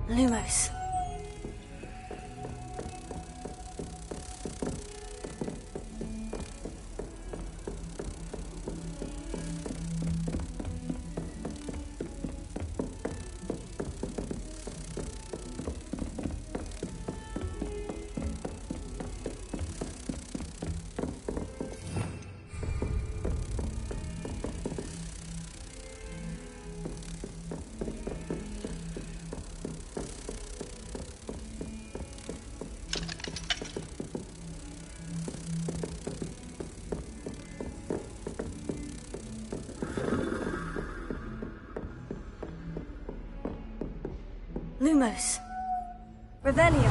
Lumos. Lumos. Revelio.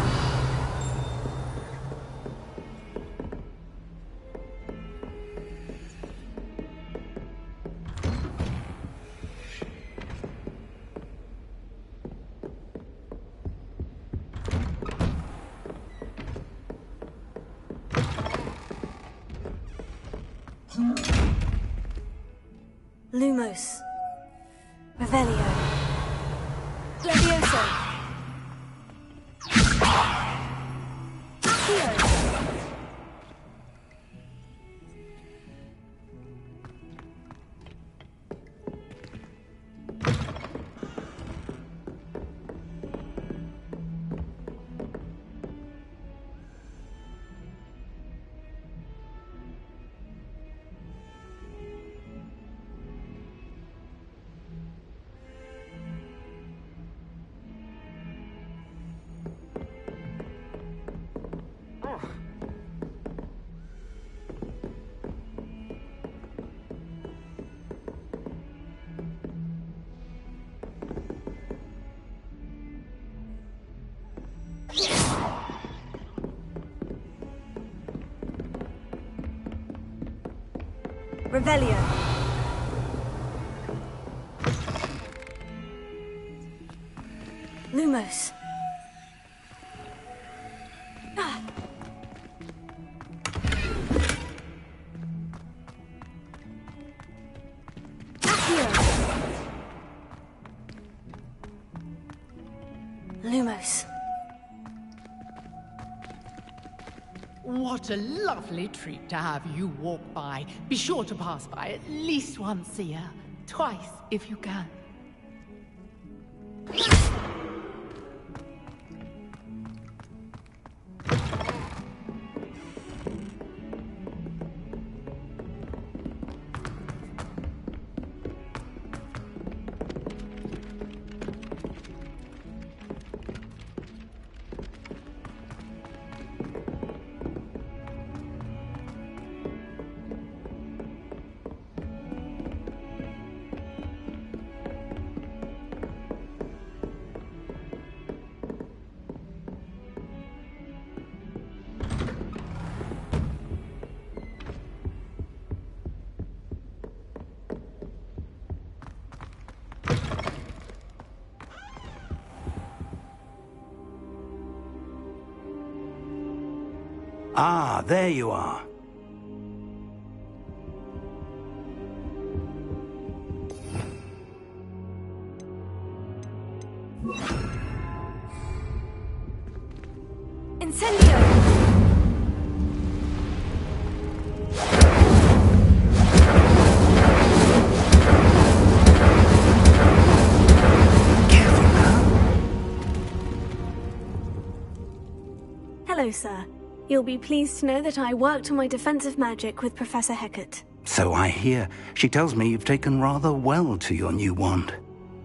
Lumos. Revelio. Levioso. Revelio. Lumos. Accio. Lumos. What a lovely treat to have you walk by. Be sure to pass by at least once a year. Twice, if you can. Ah, there you are. Incendio! Careful now. Hello, sir. You'll be pleased to know that I worked on my defensive magic with Professor Hecat. So I hear. She tells me you've taken rather well to your new wand.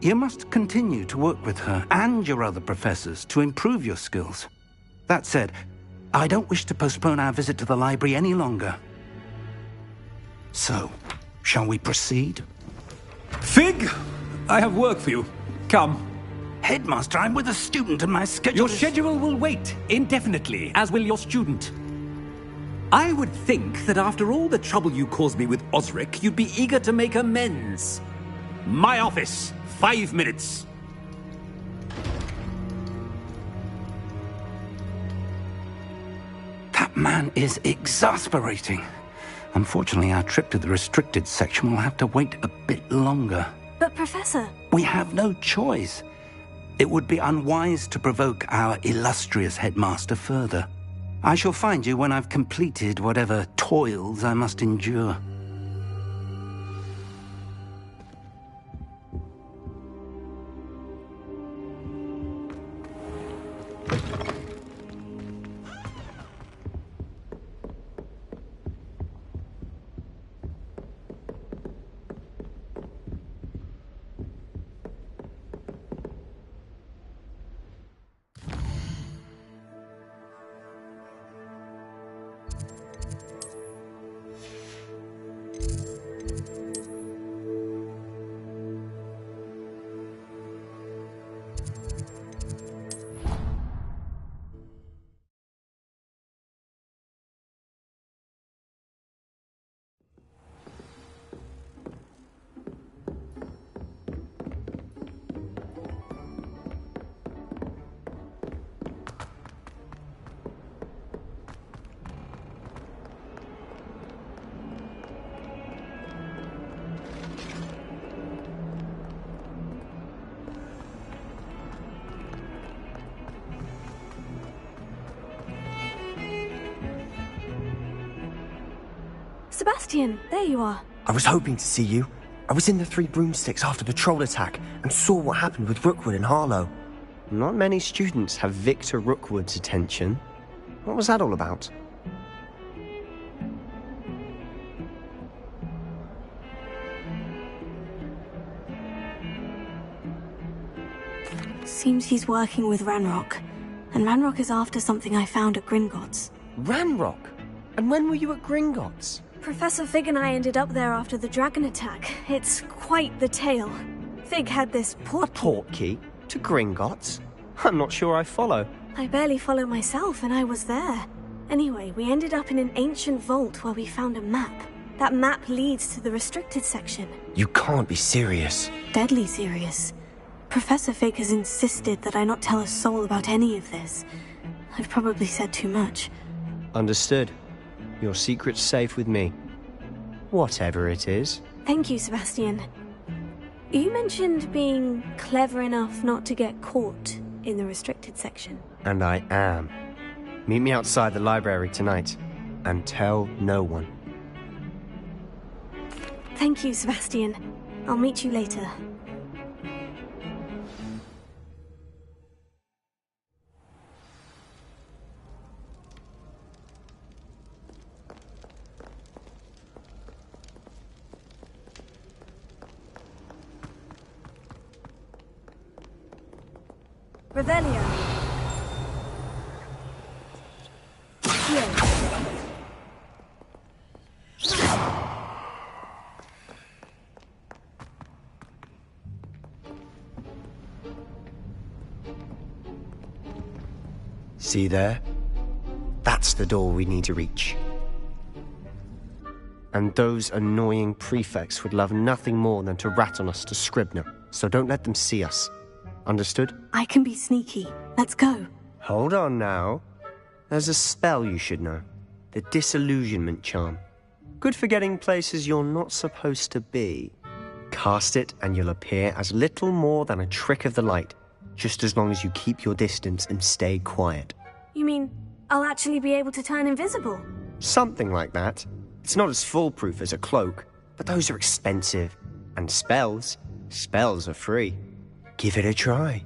You must continue to work with her and your other professors to improve your skills. That said, I don't wish to postpone our visit to the library any longer. So, shall we proceed? Fig! I have work for you. Come. Headmaster, I'm with a student and my schedule Your schedule will wait indefinitely, as will your student. I would think that after all the trouble you caused me with Osric, you'd be eager to make amends. My office, 5 minutes. That man is exasperating. Unfortunately, our trip to the restricted section will have to wait a bit longer. But, Professor... We have no choice. It would be unwise to provoke our illustrious headmaster further. I shall find you when I've completed whatever toils I must endure. Sebastian, there you are. I was hoping to see you. I was in the Three Broomsticks after the troll attack and saw what happened with Rookwood and Harlow. Not many students have Victor Rookwood's attention. What was that all about? Seems he's working with Ranrock. And Ranrock is after something I found at Gringotts. Ranrock? And when were you at Gringotts? Professor Fig and I ended up there after the dragon attack. It's quite the tale. Fig had this portkey to Gringotts? I'm not sure I follow. I barely follow myself, and I was there. Anyway, we ended up in an ancient vault where we found a map. That map leads to the restricted section. You can't be serious. Deadly serious. Professor Fig has insisted that I not tell a soul about any of this. I've probably said too much. Understood. Your secret's safe with me. Whatever it is. Thank you, Sebastian. You mentioned being clever enough not to get caught in the restricted section. And I am. Meet me outside the library tonight. And tell no one. Thank you, Sebastian. I'll meet you later. Revelio. See there? That's the door we need to reach. And those annoying prefects would love nothing more than to rat on us to Scribner, so don't let them see us. Understood? I can be sneaky. Let's go. Hold on now. There's a spell you should know. The Disillusionment Charm. Good for getting places you're not supposed to be. Cast it and you'll appear as little more than a trick of the light, just as long as you keep your distance and stay quiet. You mean I'll actually be able to turn invisible? Something like that. It's not as foolproof as a cloak, but those are expensive. And spells are free. Give it a try.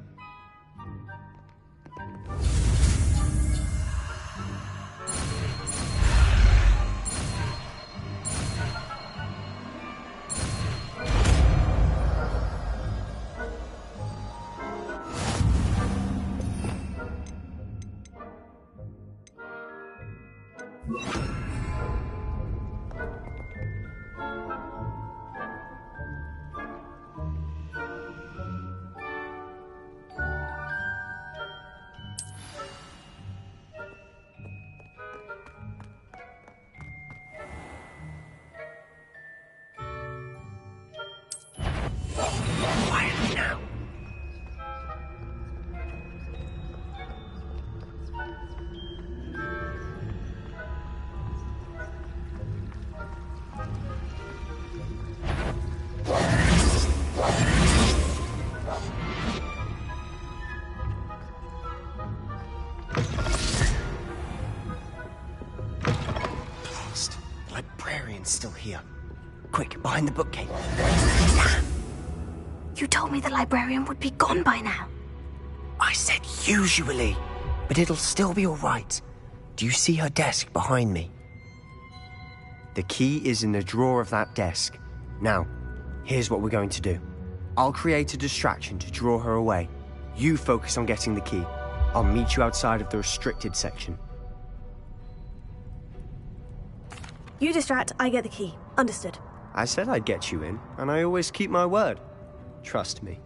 behind the bookcase. You told me the librarian would be gone by now. I said usually, but it'll still be all right. Do you see her desk behind me? The key is in the drawer of that desk. Now, here's what we're going to do. I'll create a distraction to draw her away. You focus on getting the key. I'll meet you outside of the restricted section. You distract, I get the key. Understood. I said I'd get you in, and I always keep my word. Trust me.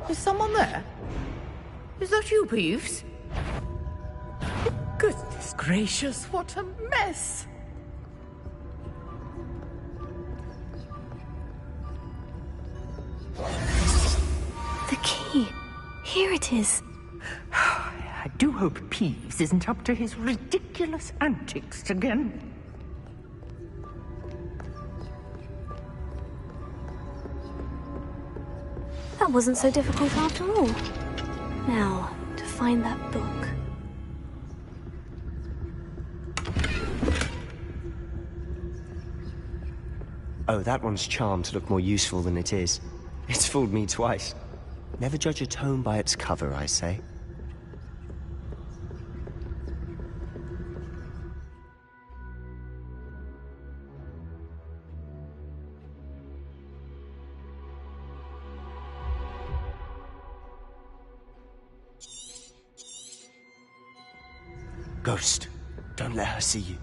Is someone there? Is that you, Peeves? Goodness gracious, what a mess! The key. Here it is. I do hope Peeves isn't up to his ridiculous antics again. That wasn't so difficult after all. Now, to find that book. Oh, that one's charmed to look more useful than it is. It's fooled me twice. Never judge a tome by its cover, I say. Ghost, don't let her see you.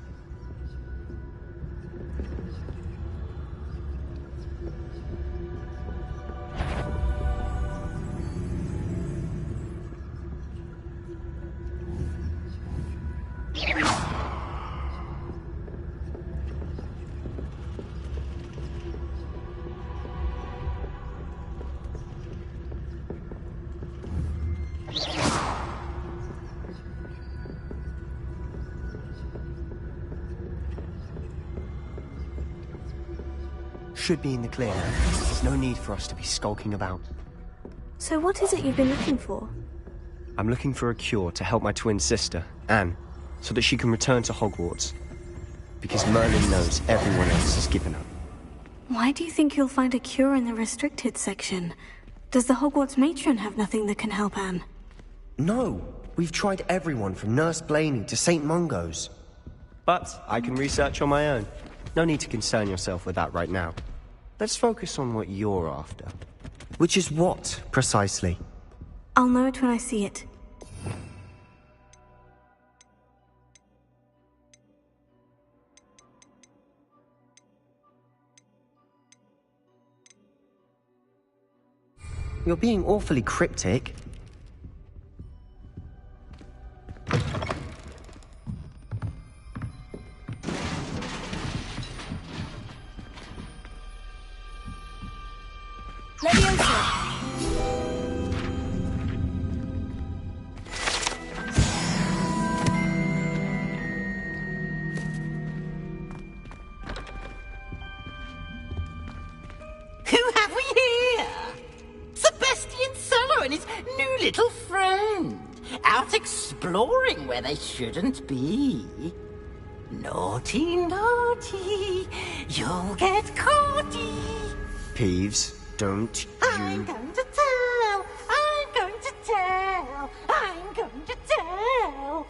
Should be in the clear now. There's no need for us to be skulking about. So what is it you've been looking for? I'm looking for a cure to help my twin sister, Anne, so that she can return to Hogwarts. Because Merlin knows everyone else has given up. Why do you think you'll find a cure in the restricted section? Does the Hogwarts matron have nothing that can help Anne? No, we've tried everyone from Nurse Blaney to St. Mungo's. But I can research on my own. No need to concern yourself with that right now. Let's focus on what you're after. Which is what, precisely? I'll know it when I see it. You're being awfully cryptic. Who have we here? Sebastian Sallow and his new little friend. Out exploring where they shouldn't be. Naughty, naughty. You'll get caughty. Peeves, don't I'm you... going to tell. I'm going to tell. I'm going to tell.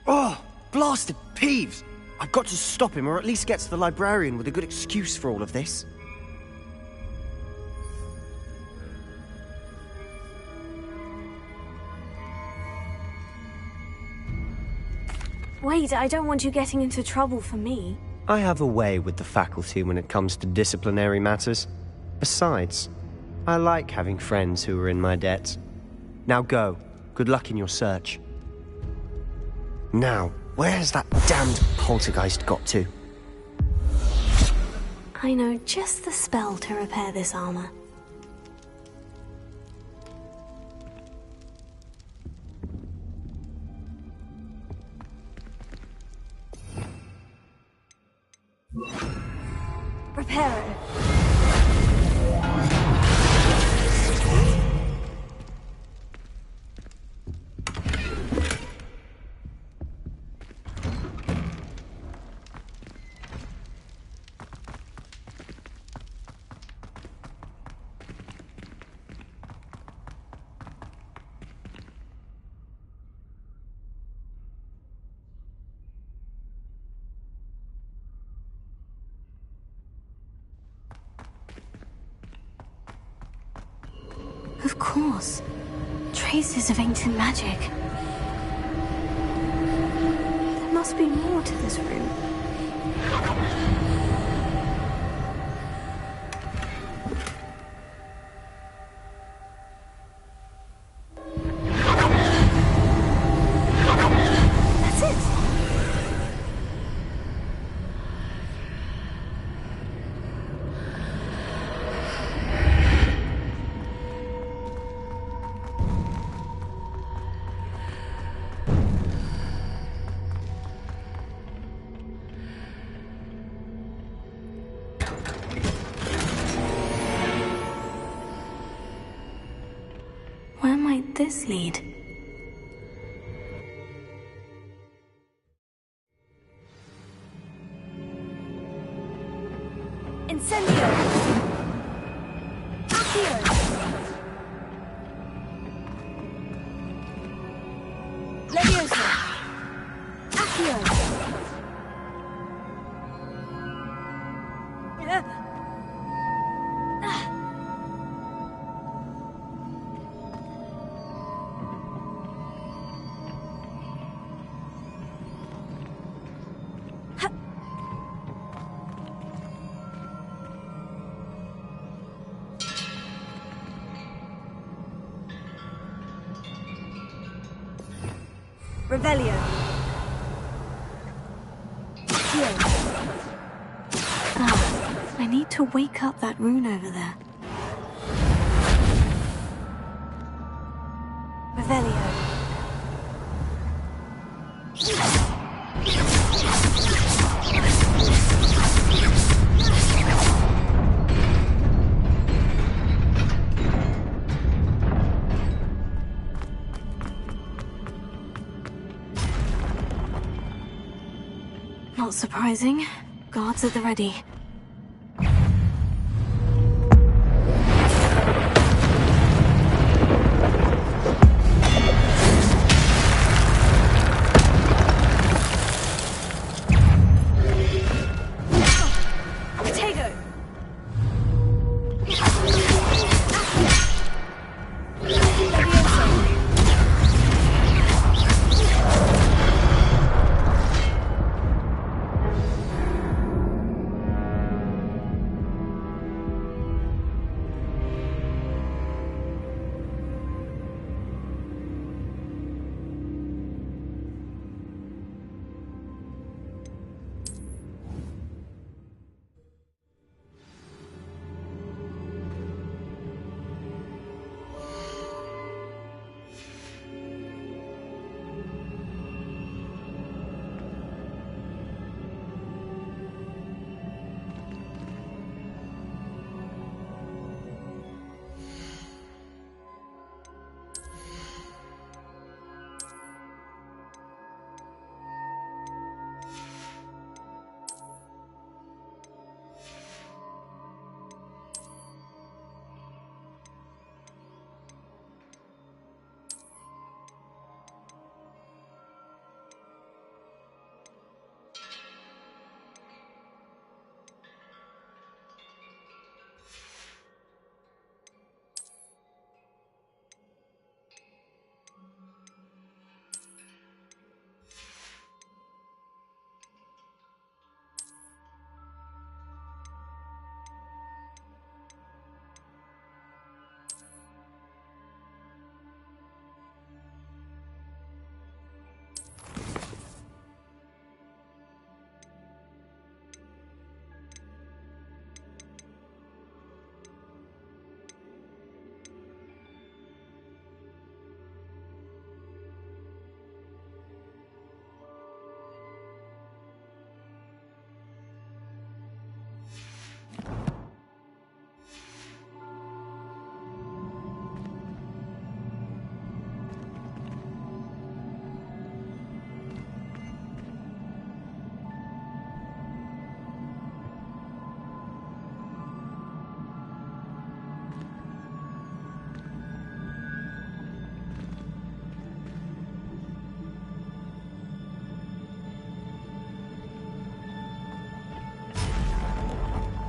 Oh, blasted Peeves! I've got to stop him, or at least get to the librarian with a good excuse for all of this. Wait, I don't want you getting into trouble for me. I have a way with the faculty when it comes to disciplinary matters. Besides, I like having friends who are in my debt. Now go. Good luck in your search. Now, where's that damned poltergeist got to? I know just the spell to repair this armor. Pero. Of course. Traces of ancient magic. There must be more to this room. That's it! Where might this lead? Incendio! Accio! Leviosa! Accio! Revelio. Here. I need to wake up that rune over there. Revelio. Not surprising. Guards at the ready.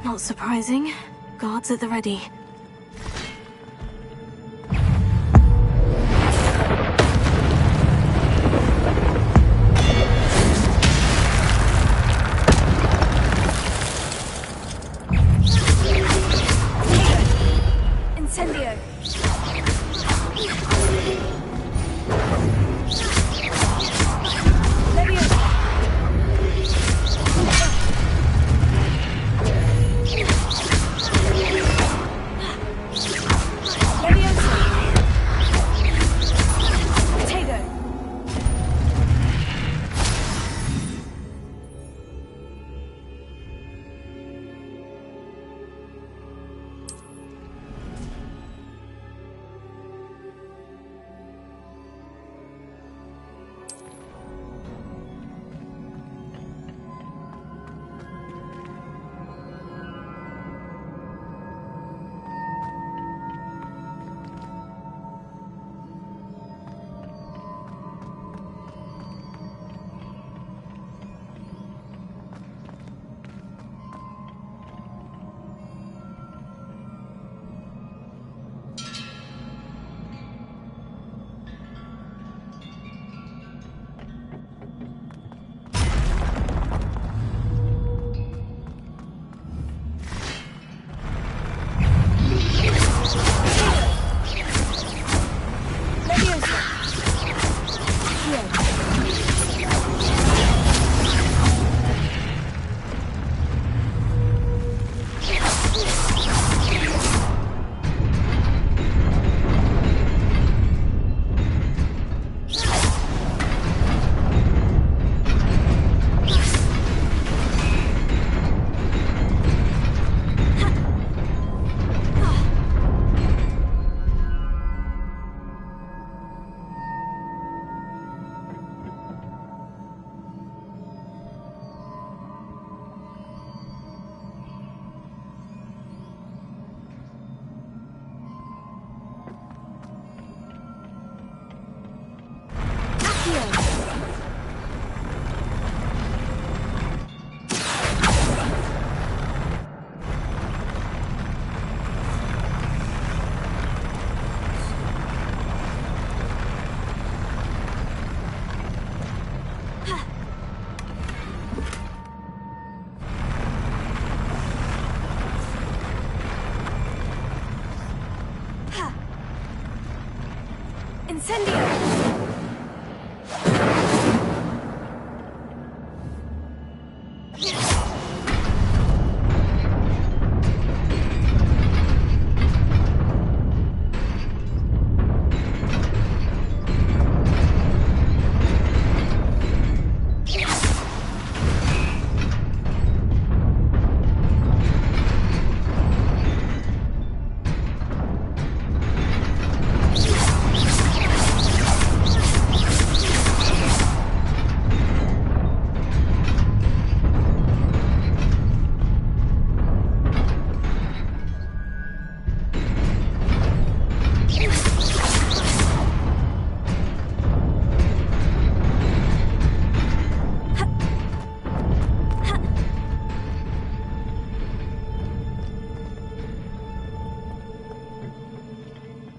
Not surprising. Guards at the ready. Incendio! Incendio!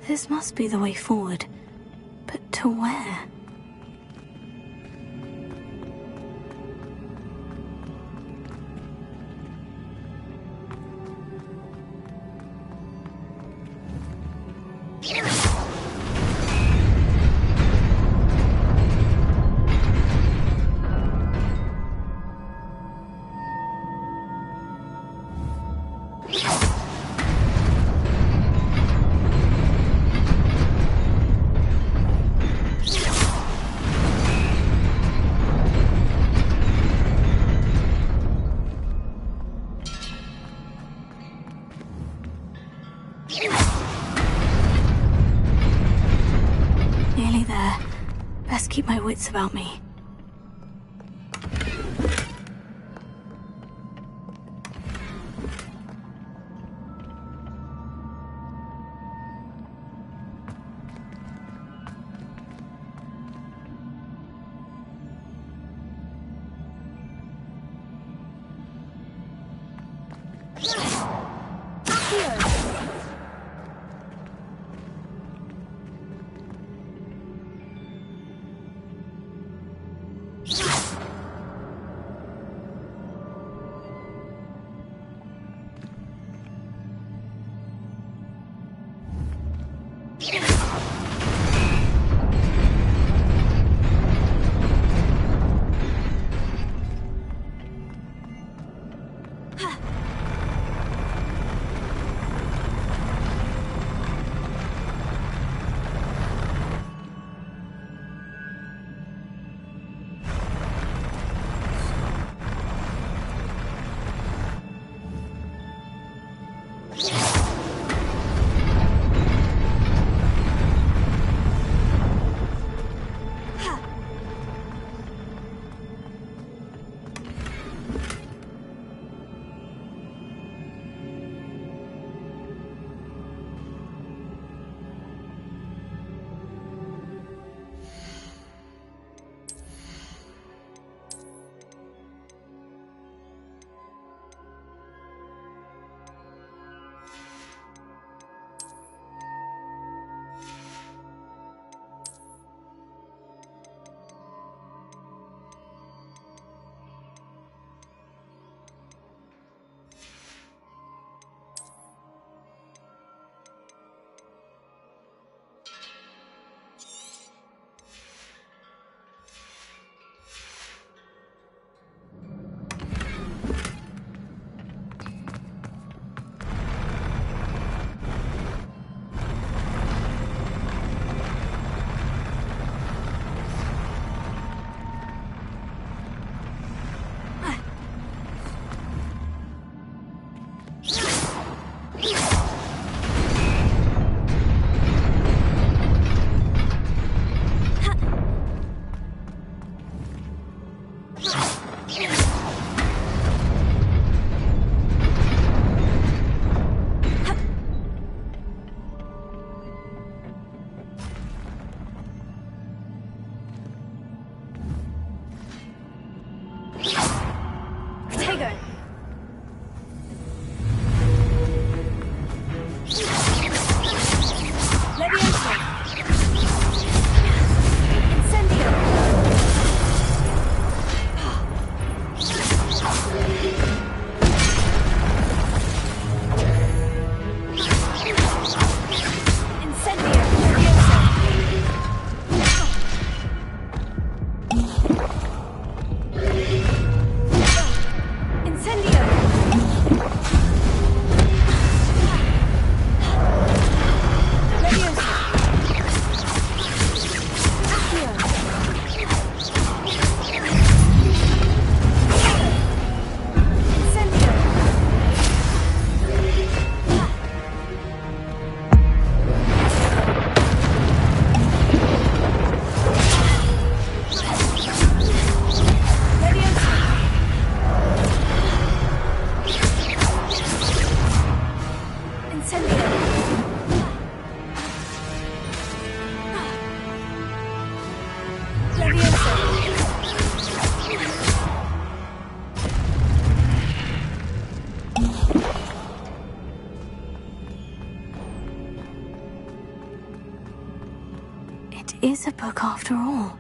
This must be the way forward. But to where? Nearly there. Best keep my wits about me. Yeah. It is a book after all.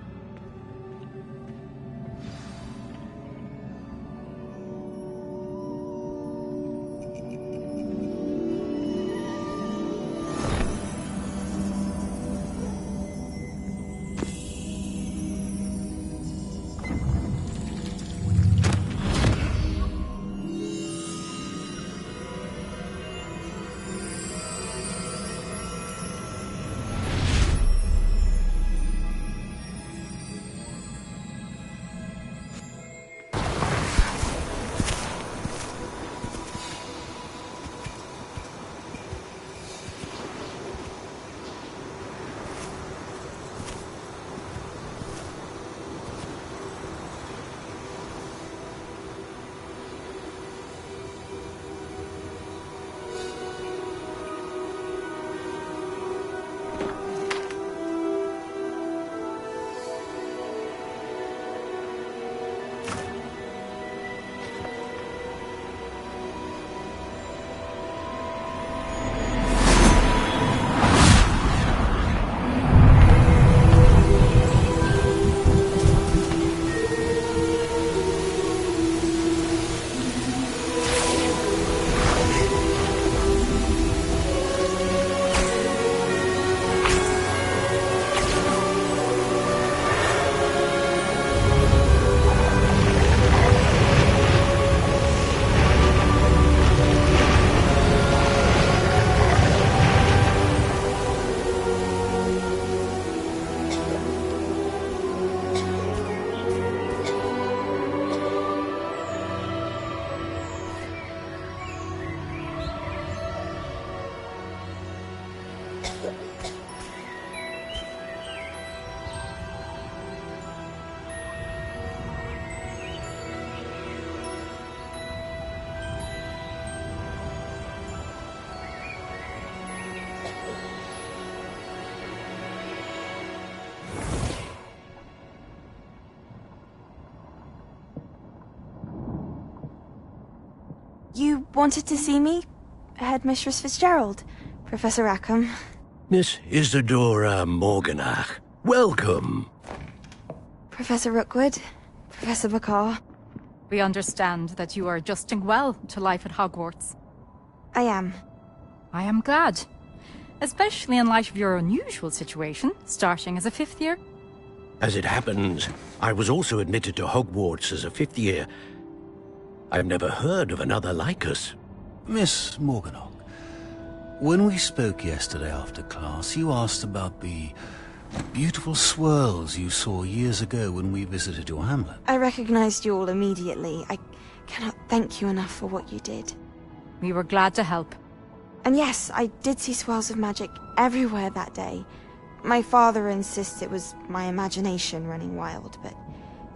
You wanted to see me? Headmistress Fitzgerald? Professor Rackham? Miss Isadora Morganach, welcome. Professor Rookwood? Professor Bakar? We understand that you are adjusting well to life at Hogwarts. I am. I am glad. Especially in light of your unusual situation, starting as a 5th year. As it happens, I was also admitted to Hogwarts as a 5th year. I've never heard of another like us. Miss Morganach, when we spoke yesterday after class, you asked about the beautiful swirls you saw years ago when we visited your hamlet. I recognized you all immediately. I cannot thank you enough for what you did. We were glad to help. And yes, I did see swirls of magic everywhere that day. My father insists it was my imagination running wild, but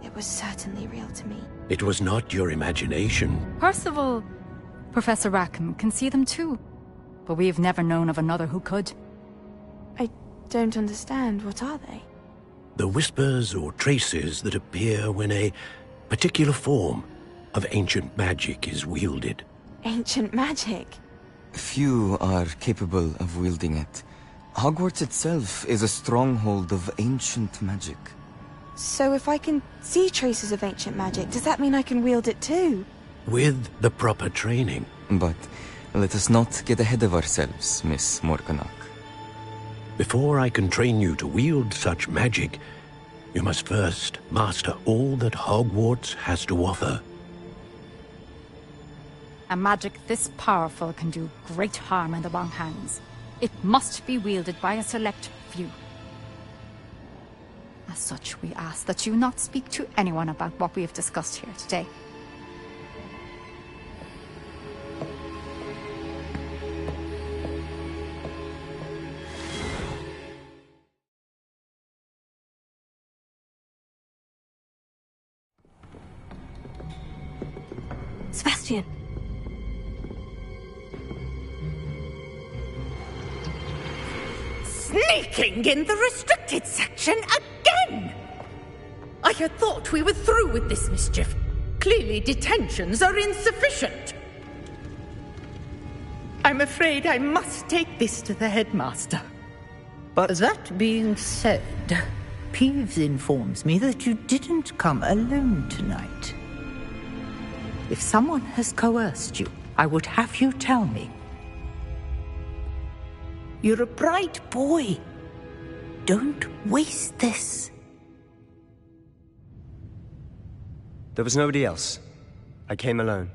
It was certainly real to me. It was not your imagination. Percival, Professor Rackham can see them too. But we've never known of another who could. I don't understand. What are they? The whispers or traces that appear when a particular form of ancient magic is wielded. Ancient magic? Few are capable of wielding it. Hogwarts itself is a stronghold of ancient magic. So if I can see traces of ancient magic, does that mean I can wield it too? With the proper training. But let us not get ahead of ourselves, Miss Morganach. Before I can train you to wield such magic, you must first master all that Hogwarts has to offer. A magic this powerful can do great harm in the wrong hands. It must be wielded by a select few. As such, we ask that you not speak to anyone about what we have discussed here today. Sebastian. Sneaking in the restricted section again! I had thought we were through with this mischief. Clearly detentions are insufficient. I'm afraid I must take this to the headmaster. But that being said, Peeves informs me that you didn't come alone tonight. If someone has coerced you, I would have you tell me. You're a bright boy. Don't waste this. there was nobody else. I came alone.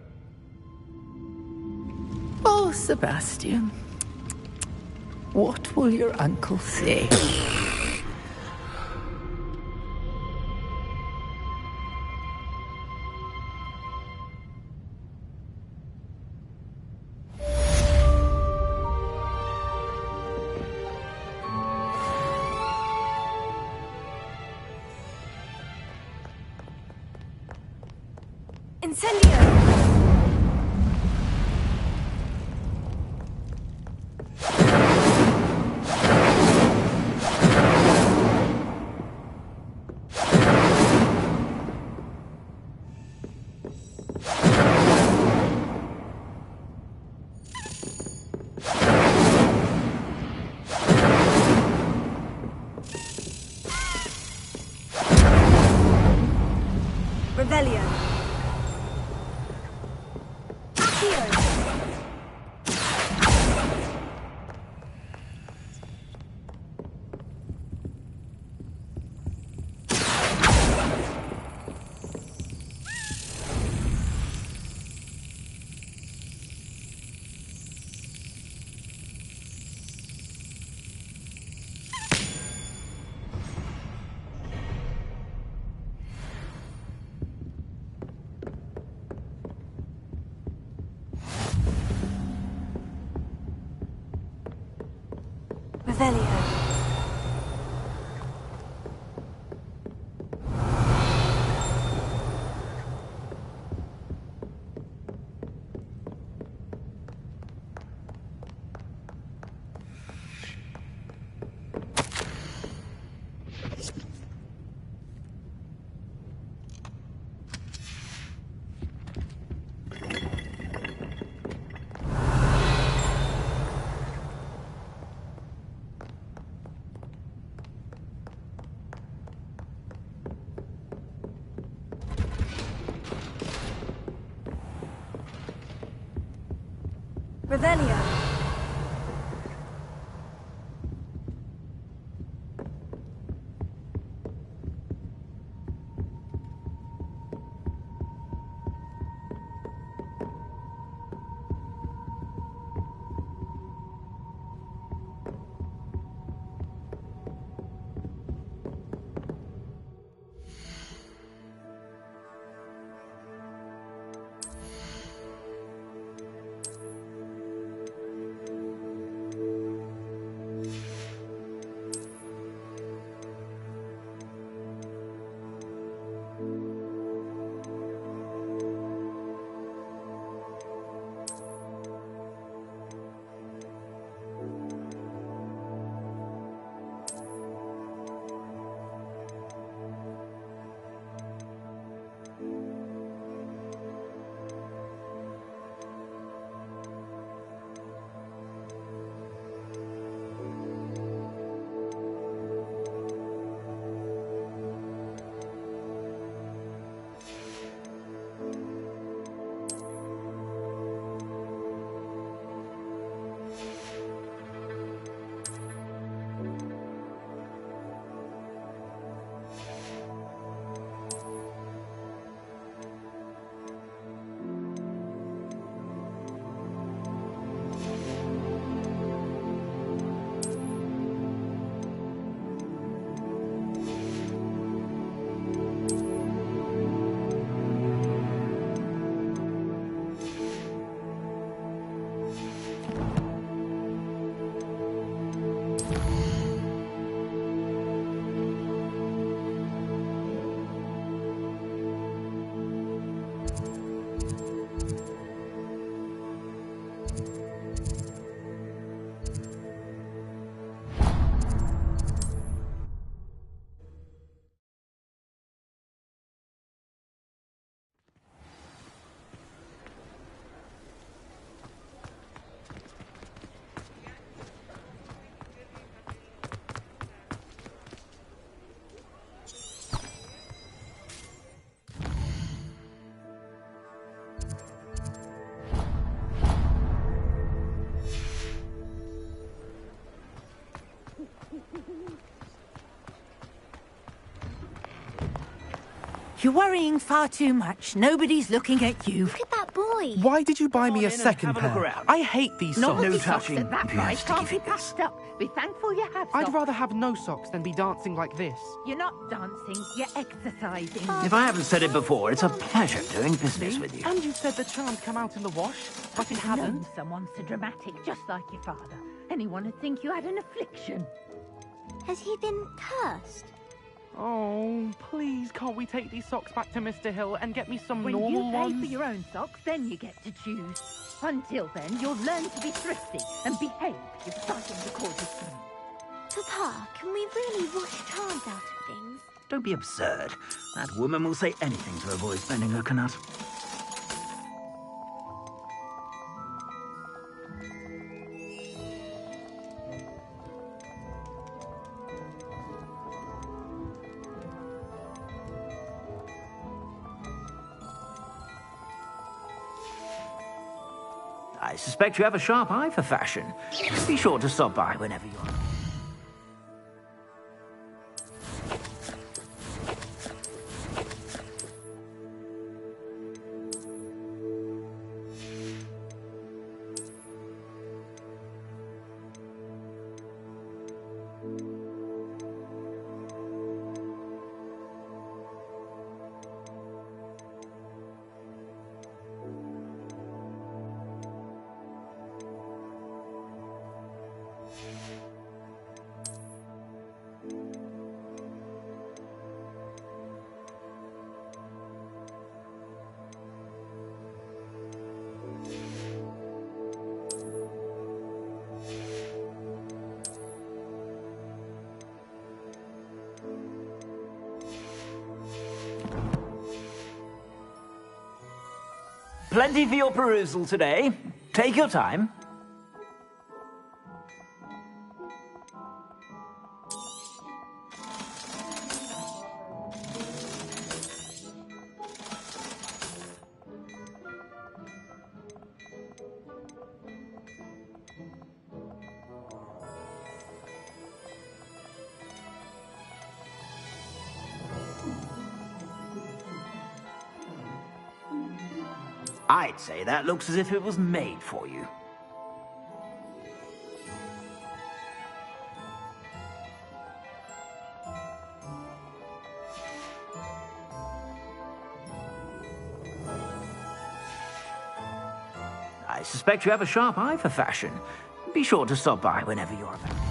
Oh, Sebastian. What will your uncle say? Revelio. Revelio. Revelio. You're worrying far too much. Nobody's looking at you. Look at that boy. Why did you buy me a second pair? I hate these socks. Not No touching. touching. That price can't be passed up. Be thankful you have I'd socks. rather have no socks than be dancing like this. You're not dancing, you're exercising. If I haven't said it before, it's a pleasure doing business with you. And you said the charm come out in the wash, but it hasn't. Known someone so dramatic, just like your father. Anyone would think you had an affliction. Has he been cursed? Oh, please, can't we take these socks back to Mr. Hill and get me some When normal you pay ones? for your own socks, then you get to choose. Until then, you'll learn to be thrifty and behave if you're starting to cause a scene. Papa, can we really wash charms out of things? Don't be absurd. That woman will say anything to avoid spending her canut. I suspect you have a sharp eye for fashion. Be sure to stop by whenever you're... Plenty for your perusal today. Take your time. I'd say that looks as if it was made for you. I suspect you have a sharp eye for fashion. Be sure to stop by whenever you're about.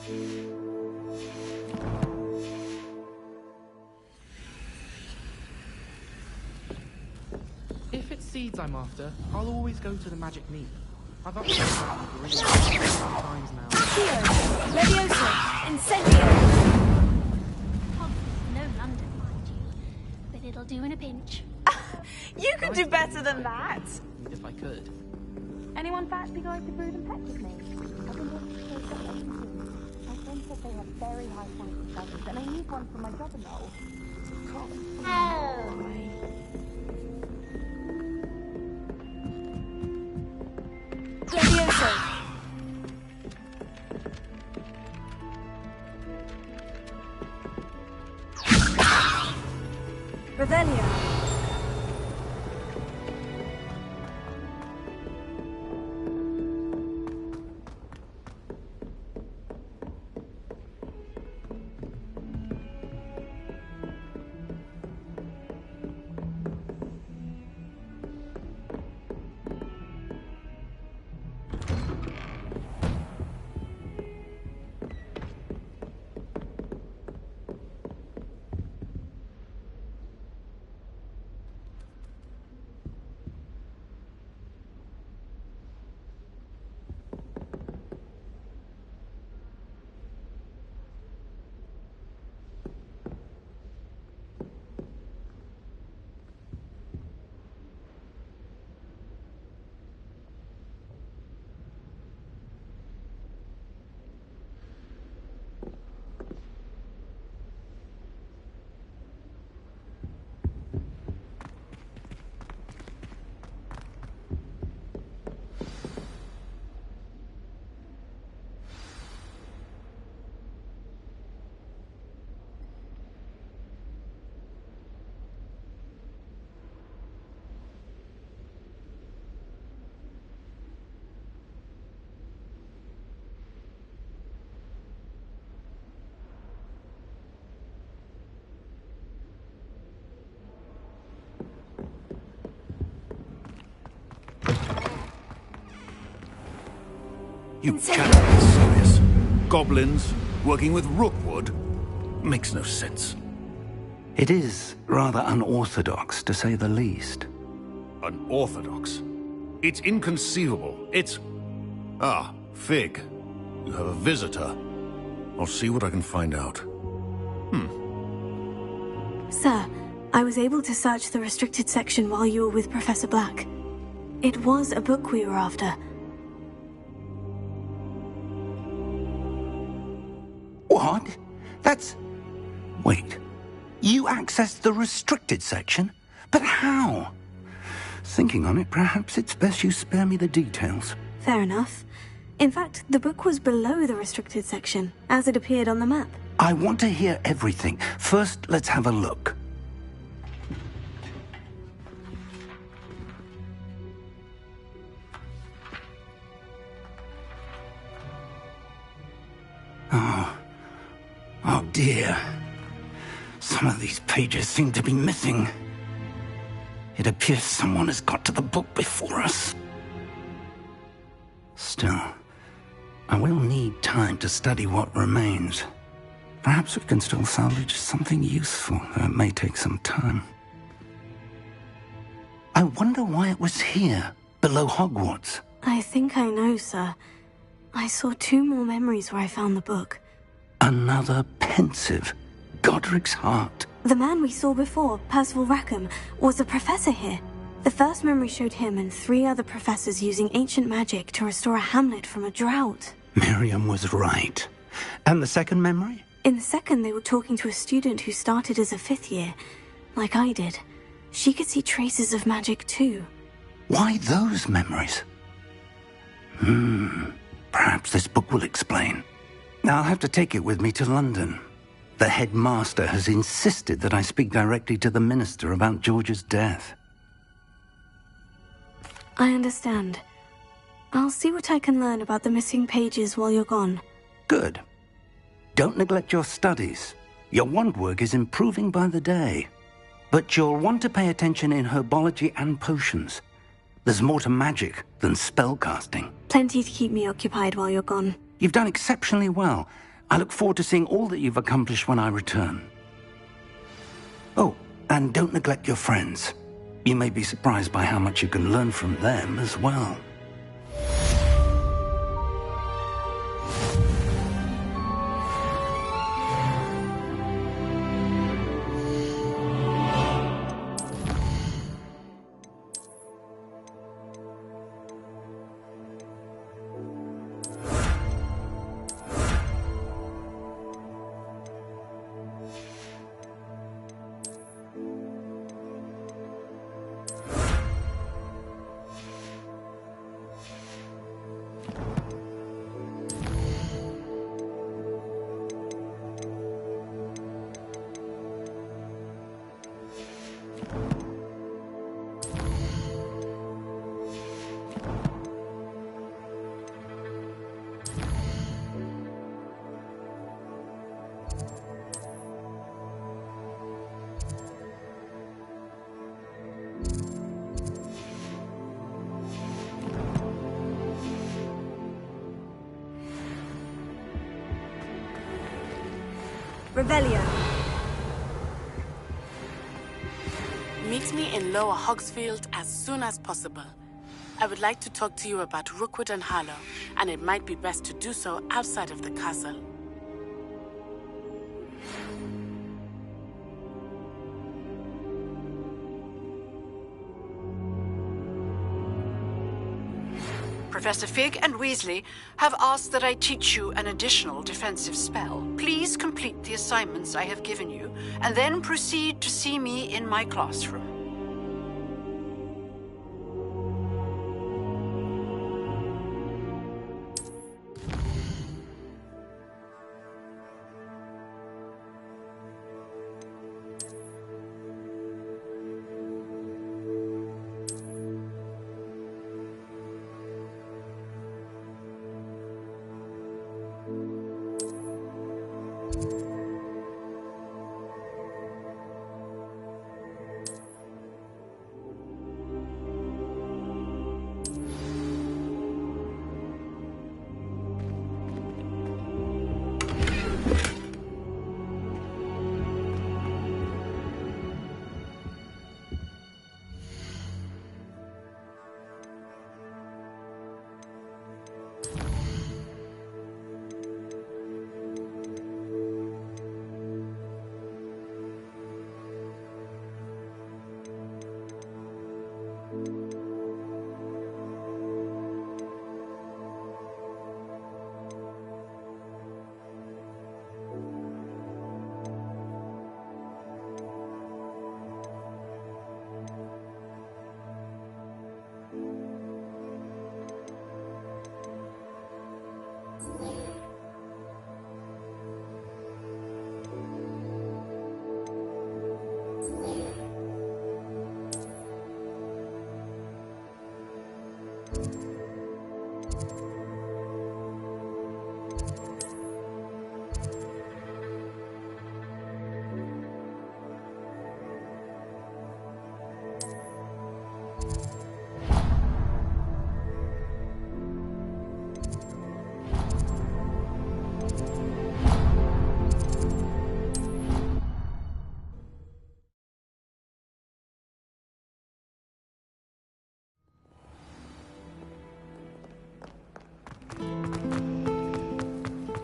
If it's seeds I'm after, I'll always go to the magic meat. I've updated the times now. Accio! Leviosa! Incendio! No London, mind you, but it'll do in a pinch. You could do better than that. If I could. Anyone fancy going to Brood and Pet with me? I've been wanting to go shopping. My friend said they have very high quality feathers, and I need one for my juggernaut. Leviosa! Revelio! You cannot be serious. Goblins working with Rookwood? Makes no sense. It is rather unorthodox, to say the least. Unorthodox? It's inconceivable. It's... Ah, Fig. You have a visitor. I'll see what I can find out. Sir, I was able to search the restricted section while you were with Professor Black. It was a book we were after. What? That's... Wait. You accessed the restricted section? But how? Thinking on it, perhaps it's best you spare me the details. Fair enough. In fact, the book was below the restricted section, as it appeared on the map. I want to hear everything. First, let's have a look. Oh dear. Some of these pages seem to be missing. It appears someone has got to the book before us. Still, I will need time to study what remains. Perhaps we can still salvage something useful, though it may take some time. I wonder why it was here, below Hogwarts. I think I know, sir. I saw 2 more memories where I found the book. Another pensive. Godric's heart. The man we saw before, Percival Rackham, was a professor here. The first memory showed him and 3 other professors using ancient magic to restore a hamlet from a drought. Miriam was right. And the second memory? In the second, they were talking to a student who started as a 5th year, like I did. She could see traces of magic too. Why those memories? Perhaps this book will explain. I'll have to take it with me to London. The headmaster has insisted that I speak directly to the minister about George's death. I understand. I'll see what I can learn about the missing pages while you're gone. Good. Don't neglect your studies. Your wand work is improving by the day. But you'll want to pay attention in herbology and potions. There's more to magic than spellcasting. Plenty to keep me occupied while you're gone. You've done exceptionally well. I look forward to seeing all that you've accomplished when I return. Oh, and don't neglect your friends. You may be surprised by how much you can learn from them as well. Revelio. Meet me in Lower Hogsfield as soon as possible. I would like to talk to you about Rookwood and Harlow, and it might be best to do so outside of the castle. Professor Fig and Weasley have asked that I teach you an additional defensive spell. Please complete the assignments I have given you, and then proceed to see me in my classroom.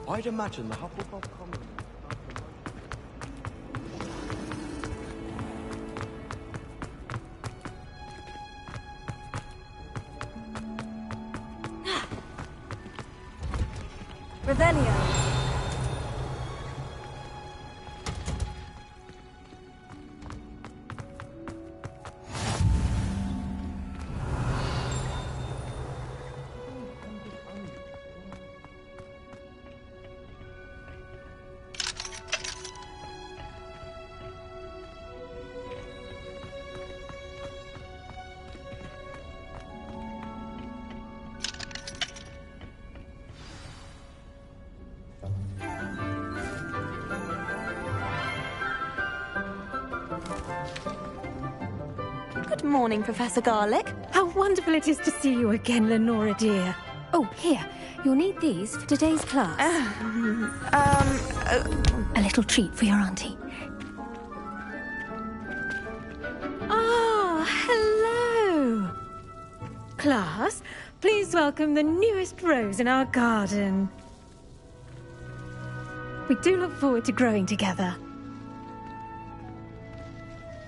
I'd imagine the Hufflepuff Commons. Revelio. Good morning, Professor Garlick. How wonderful it is to see you again, Lenora dear. Oh, here. You'll need these for today's class. A little treat for your auntie. Ah, hello. Class, please welcome the newest rose in our garden. We do look forward to growing together.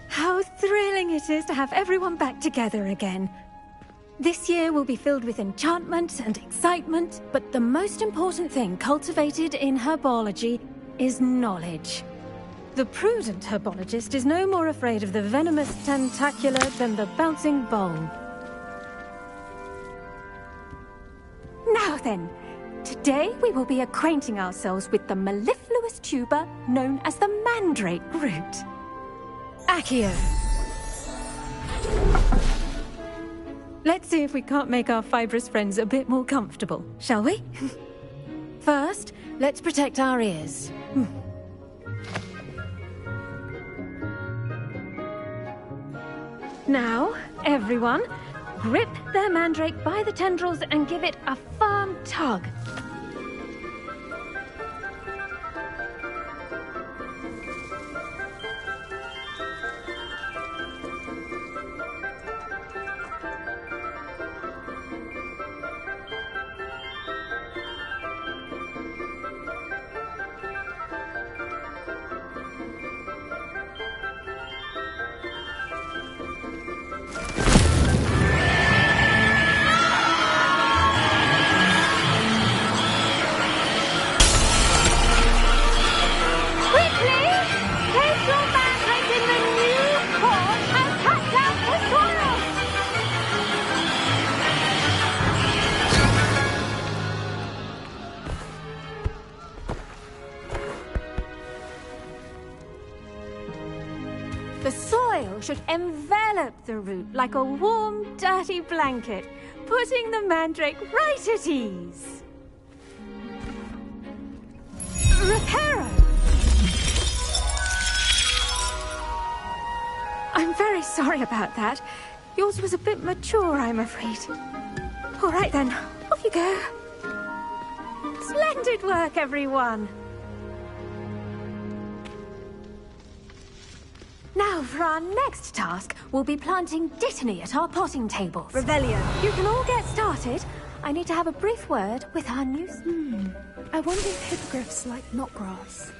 How thrilling it is to have everyone back together again. This year will be filled with enchantment and excitement, but the most important thing cultivated in herbology is knowledge. The prudent herbologist is no more afraid of the venomous tentacula than the bouncing bulb. Now then, today we will be acquainting ourselves with the mellifluous tuber known as the mandrake root. Accio. Let's see if we can't make our fibrous friends a bit more comfortable, shall we? First, let's protect our ears. Now, everyone, grip their mandrake by the tendrils and give it a firm tug. The soil should envelop the root like a warm, dirty blanket, putting the mandrake right at ease. Reparo! I'm very sorry about that. Yours was a bit mature, I'm afraid. All right then, off you go. Splendid work, everyone! Now, for our next task, we'll be planting Dittany at our potting tables. Revelio. You can all get started. I need to have a brief word with our new... I wonder if hippogriffs like knotgrass.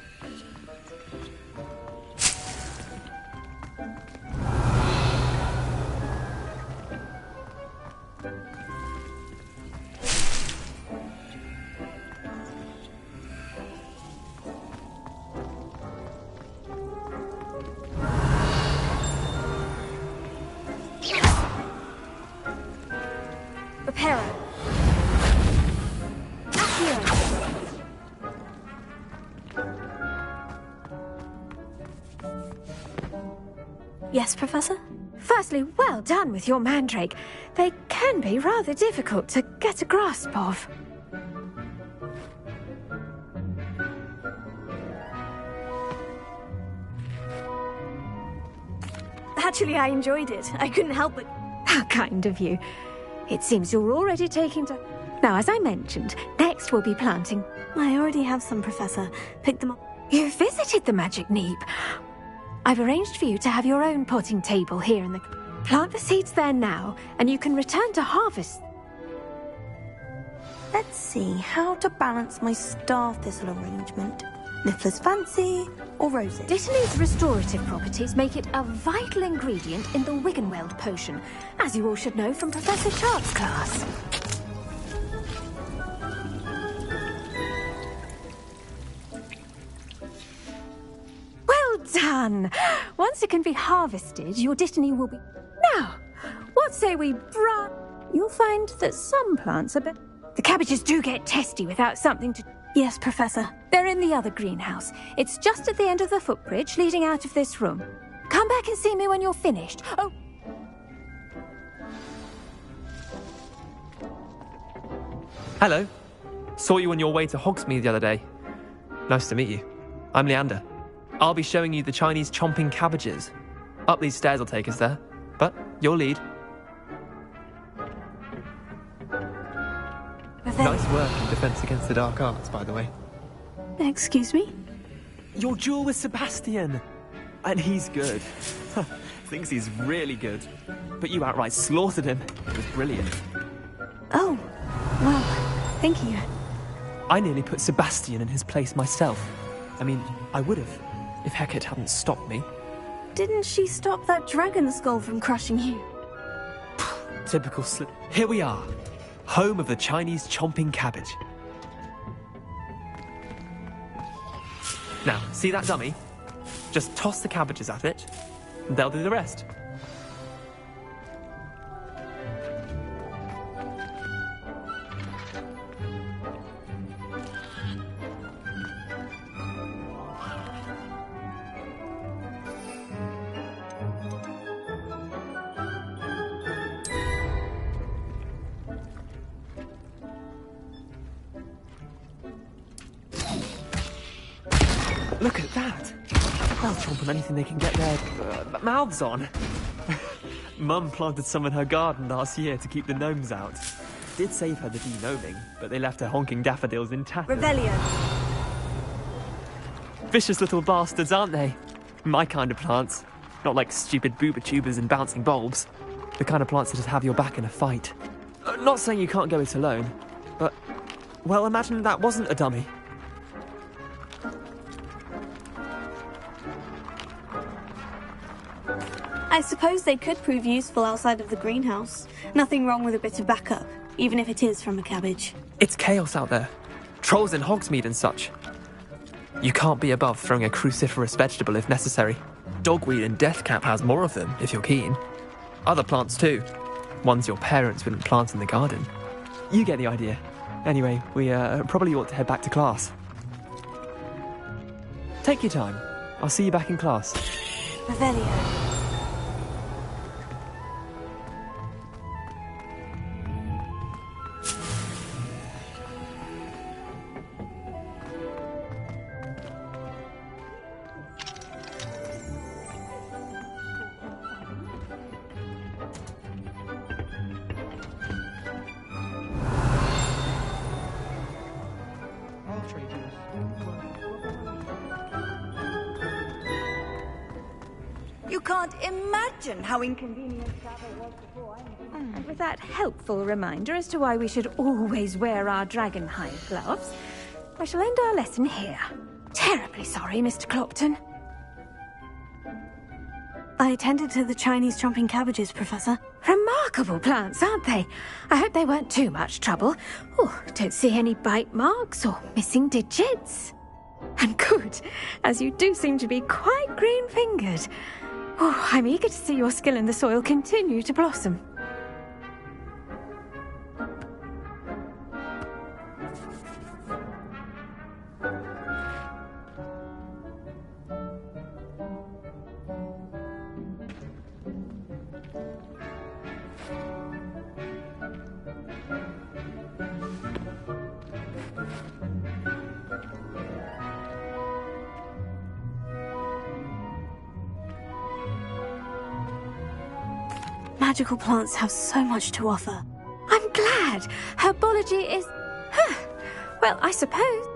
Reparo. Yes, Professor? Firstly, well done with your mandrake. They can be rather difficult to get a grasp of. Actually, I enjoyed it. I couldn't help but... How kind of you. It seems you're already taking to... Now, as I mentioned, next we'll be planting... I already have some, Professor. Pick them up. You visited the Magic Neep. I've arranged for you to have your own potting table here in the... Plant the seeds there now, and you can return to harvest. Let's see how to balance my star thistle arrangement. Niffler's Fancy or Roses? Dittany's restorative properties make it a vital ingredient in the Wiggenweld potion, as you all should know from Professor Sharp's class. Well done! Once it can be harvested, your Dittany will be... Now, what say we You'll find that some plants are better. The cabbages do get testy without something to... Yes, Professor. They're in the other greenhouse. It's just at the end of the footbridge leading out of this room. Come back and see me when you're finished. Oh. Hello. Saw you on your way to Hogsmeade the other day. Nice to meet you. I'm Leander. I'll be showing you the Chinese chomping cabbages. Up these stairs will take us there. But you'll lead. Nice work in Defense Against the Dark Arts, by the way. Excuse me? Your duel with Sebastian! And he's good. Thinks he's really good. But you outright slaughtered him. It was brilliant. Oh, well, thank you. I nearly put Sebastian in his place myself. I mean, I would have, if Hecate hadn't stopped me. Didn't she stop that dragon skull from crushing you? Typical slip. Here we are. Home of the Chinese chomping cabbage. Now, see that dummy? Just toss the cabbages at it, and they'll do the rest. Look at that! They'll chomp on anything they can get their mouths on. Mum planted some in her garden last year to keep the gnomes out. Did save her the de-gnoming, but they left her honking daffodils in tatters. Revelio. Vicious little bastards, aren't they? My kind of plants. Not like stupid booba tubers and bouncing bulbs. The kind of plants that just have your back in a fight. Not saying you can't go it alone, but... well, imagine that wasn't a dummy. I suppose they could prove useful outside of the greenhouse. Nothing wrong with a bit of backup, even if it is from a cabbage. It's chaos out there. Trolls in Hogsmeade and such. You can't be above throwing a cruciferous vegetable if necessary. Dogweed and deathcap has more of them, if you're keen. Other plants too. Ones your parents wouldn't plant in the garden. You get the idea. Anyway, we probably ought to head back to class. Take your time. I'll see you back in class. Revelio. You can't imagine how inconvenient travel was before. And with that helpful reminder as to why we should always wear our dragonhide gloves, I shall end our lesson here. Terribly sorry, Mr. Clopton. I attended to the Chinese chomping cabbages, Professor. Remarkable plants, aren't they? I hope they weren't too much trouble. Oh, don't see any bite marks or missing digits. And good, as you do seem to be quite green-fingered. Oh, I'm eager to see your skill in the soil continue to blossom. Magical plants have so much to offer. I'm glad. Herbology is... well, I suppose...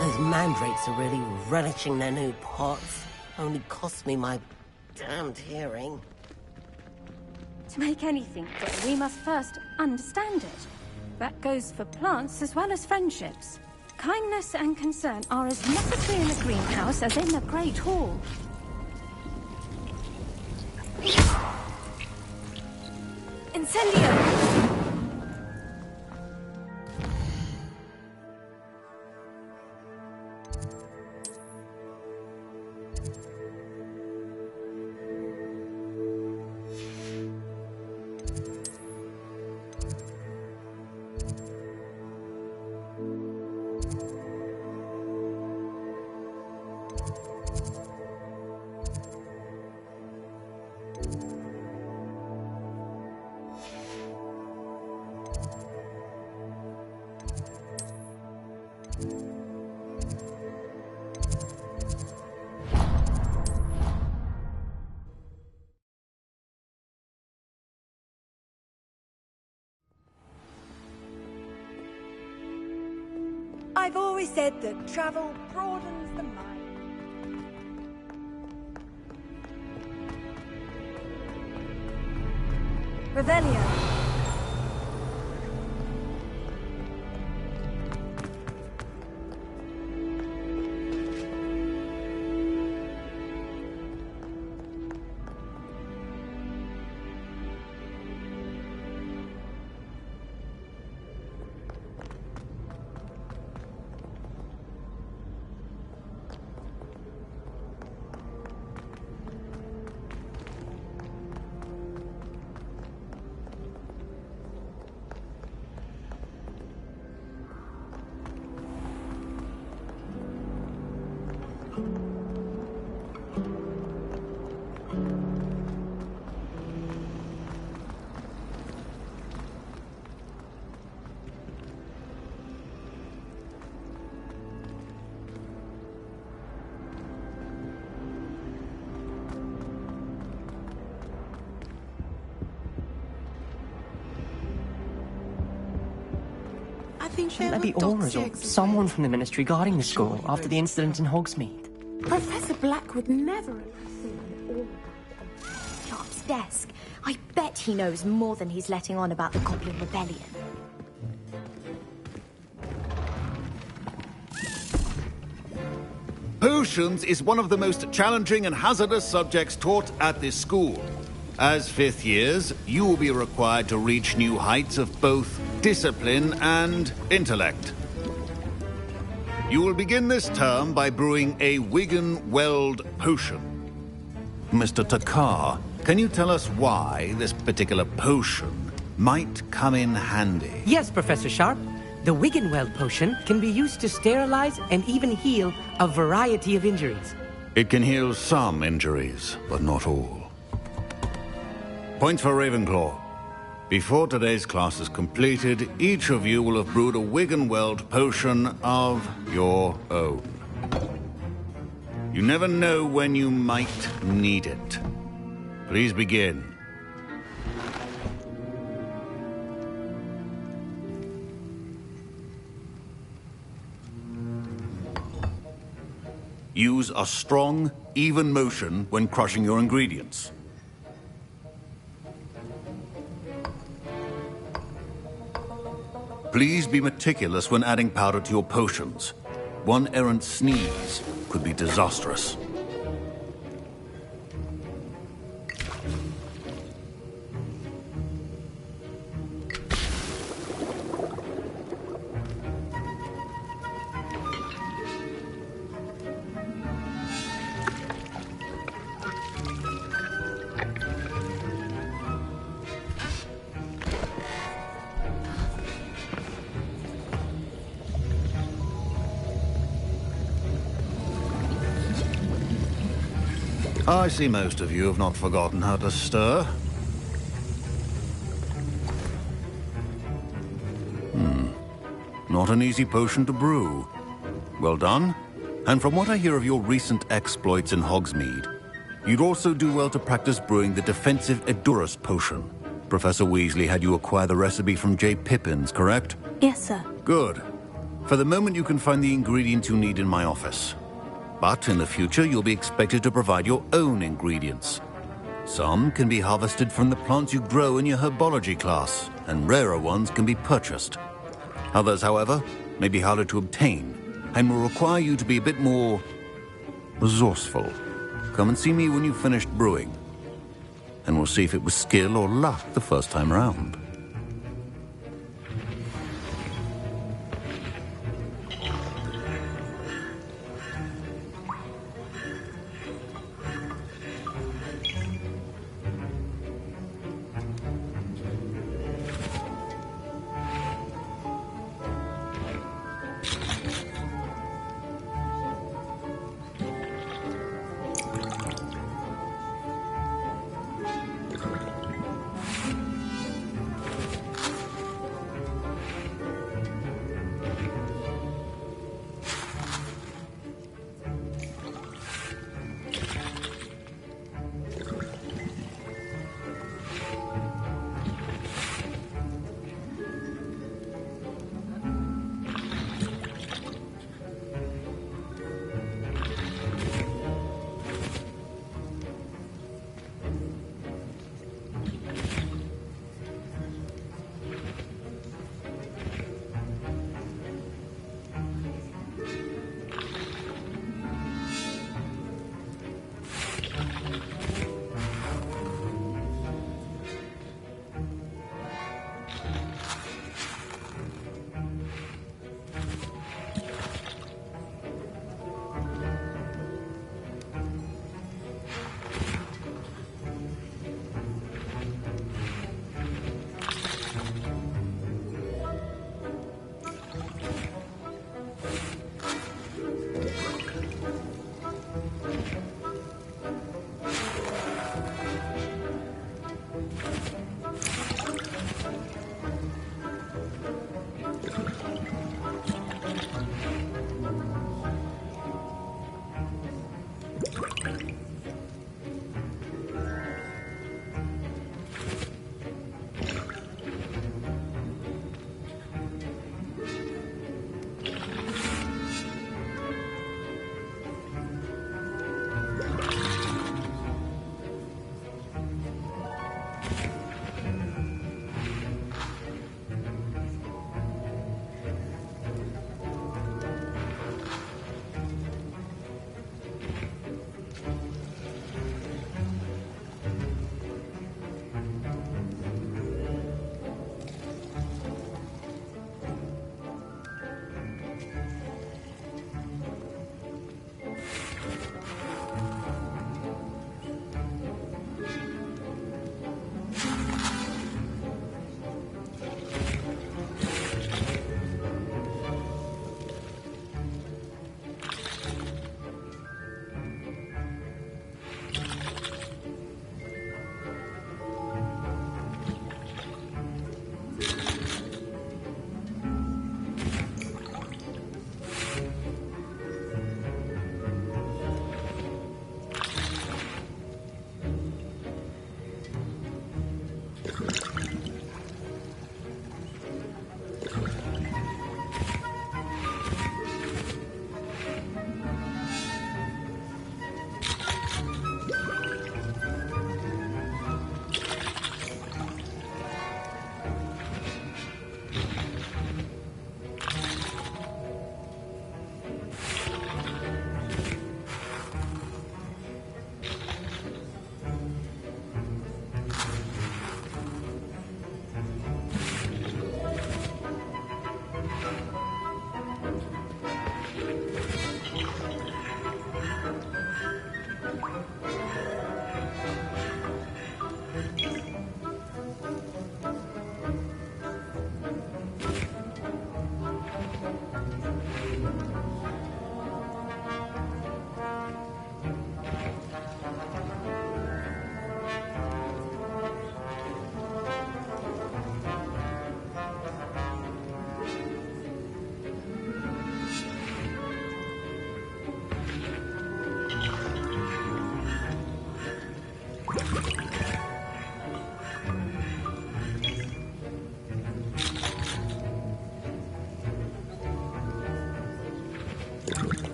Those mandrakes are really relishing their new pots. Only cost me my damned hearing. To make anything grow, we must first understand it. That goes for plants as well as friendships. Kindness and concern are as necessary in the greenhouse as in the Great Hall. Incendio! I've always said that travel broadens the mind. Revelio. Shouldn't there be auras or someone from the Ministry guarding the school after the incident in Hogsmeade? Professor Black would never have seen all about Sharp's desk. I bet he knows more than he's letting on about the Goblin Rebellion. Potions is one of the most challenging and hazardous subjects taught at this school. As fifth years, you will be required to reach new heights of both discipline and intellect. You will begin this term by brewing a Wiggenweld potion. Mr. Takar, can you tell us why this particular potion might come in handy? Yes, Professor Sharp. The Wiggenweld potion can be used to sterilize and even heal a variety of injuries. It can heal some injuries, but not all. Point for Ravenclaw. Before today's class is completed, each of you will have brewed a Wiggenweld potion of your own. You never know when you might need it. Please begin. Use a strong, even motion when crushing your ingredients. Please be meticulous when adding powder to your potions. One errant sneeze could be disastrous. I see most of you have not forgotten how to stir. Not an easy potion to brew. Well done. And from what I hear of your recent exploits in Hogsmeade, you'd also do well to practice brewing the defensive Edurus potion. Professor Weasley had you acquire the recipe from J. Pippins, correct? Yes, sir. Good. For the moment, you can find the ingredients you need in my office. But in the future, you'll be expected to provide your own ingredients. Some can be harvested from the plants you grow in your herbology class, and rarer ones can be purchased. Others, however, may be harder to obtain, and will require you to be a bit more resourceful. Come and see me when you've finished brewing, and we'll see if it was skill or luck the first time around.